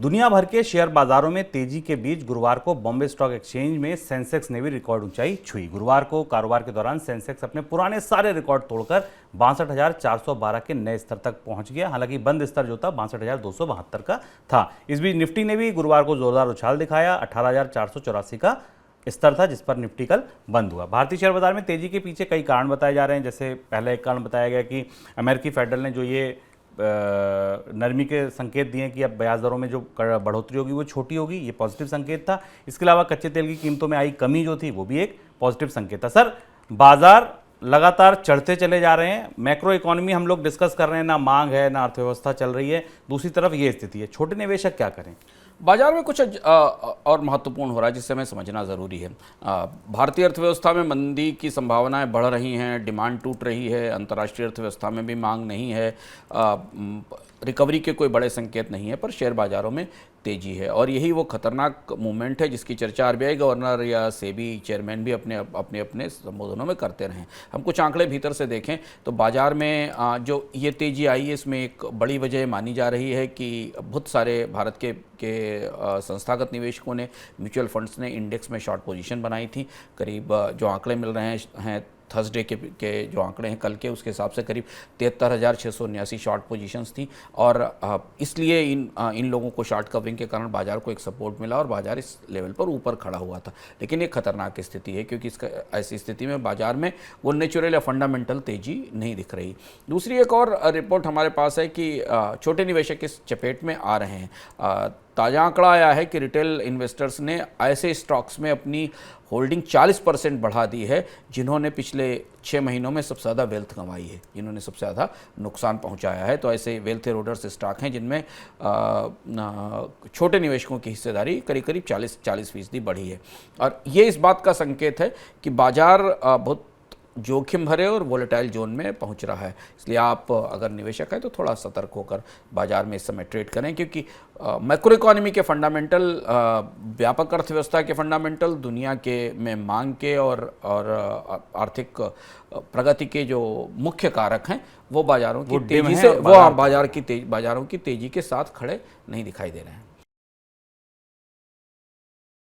दुनिया भर के शेयर बाजारों में तेजी के बीच गुरुवार को बॉम्बे स्टॉक एक्सचेंज में सेंसेक्स ने भी रिकॉर्ड ऊंचाई छुई। गुरुवार को कारोबार के दौरान सेंसेक्स अपने पुराने सारे रिकॉर्ड तोड़कर 62,412 के नए स्तर तक पहुंच गया। हालांकि बंद स्तर जो था 62,272 का था। इस बीच निफ्टी ने भी गुरुवार को जोरदार उछाल दिखाया। 18,484 का स्तर था जिस पर निफ्टी कल बंद हुआ। भारतीय शेयर बाजार में तेजी के पीछे कई कारण बताए जा रहे हैं। जैसे पहला एक कारण बताया गया कि अमेरिकी फेडरल ने जो ये नरमी के संकेत दिए कि अब ब्याज दरों में जो बढ़ोतरी होगी वो छोटी होगी, ये पॉजिटिव संकेत था। इसके अलावा कच्चे तेल की कीमतों में आई कमी जो थी वो भी एक पॉजिटिव संकेत था। सर, बाजार लगातार चढ़ते चले जा रहे हैं। मैक्रो इकोनॉमी हम लोग डिस्कस कर रहे हैं, ना मांग है ना अर्थव्यवस्था चल रही है, दूसरी तरफ ये स्थिति है। छोटे निवेशक क्या करें? बाजार में कुछ और महत्वपूर्ण हो रहा है जिससे हमें समझना ज़रूरी है। भारतीय अर्थव्यवस्था में मंदी की संभावनाएं बढ़ रही हैं, डिमांड टूट रही है, अंतर्राष्ट्रीय अर्थव्यवस्था में भी मांग नहीं है, रिकवरी के कोई बड़े संकेत नहीं है, पर शेयर बाजारों में तेजी है। और यही वो खतरनाक मूवमेंट है जिसकी चर्चा आरबीआई गवर्नर या सेबी चेयरमैन भी अपने संबोधनों में करते रहे। हम कुछ आंकड़े भीतर से देखें तो बाजार में जो ये तेजी आई है इसमें एक बड़ी वजह मानी जा रही है कि बहुत सारे भारत के संस्थागत निवेशकों ने, म्यूचुअल फंड्स ने इंडेक्स में शॉर्ट पोजीशन बनाई थी। करीब जो आंकड़े मिल रहे हैं थर्सडे के जो आंकड़े हैं कल के, उसके हिसाब से करीब 73,679 शॉर्ट पोजीशंस थी। और इसलिए इन लोगों को शॉर्ट कवरिंग के कारण बाजार को एक सपोर्ट मिला और बाजार इस लेवल पर ऊपर खड़ा हुआ था। लेकिन ये खतरनाक स्थिति है क्योंकि इसका ऐसी स्थिति में बाजार में वो नेचुरल या फंडामेंटल तेजी नहीं दिख रही। दूसरी एक और रिपोर्ट हमारे पास है कि छोटे निवेशक इस चपेट में आ रहे हैं। ताज़ा आंकड़ा आया है कि रिटेल इन्वेस्टर्स ने ऐसे स्टॉक्स में अपनी होल्डिंग 40% बढ़ा दी है जिन्होंने पिछले 6 महीनों में सबसे ज़्यादा वेल्थ कमाई है, जिन्होंने सबसे ज़्यादा नुकसान पहुंचाया है। तो ऐसे वेल्थ एरोडर्स स्टॉक हैं जिनमें छोटे निवेशकों की हिस्सेदारी करीब करीब 40% बढ़ी है। और ये इस बात का संकेत है कि बाजार बहुत जोखिम भरे और वोलेटाइल जोन में पहुंच रहा है। इसलिए आप अगर निवेशक हैं तो थोड़ा सतर्क होकर बाजार में इस समय ट्रेड करें, क्योंकि मैक्रो इकोनॉमी के फंडामेंटल, व्यापक अर्थव्यवस्था के फंडामेंटल, दुनिया के में मांग के और आर्थिक प्रगति के जो मुख्य कारक हैं वो बाजारों की तेजी से बाजारों की तेजी के साथ खड़े नहीं दिखाई दे रहे हैं।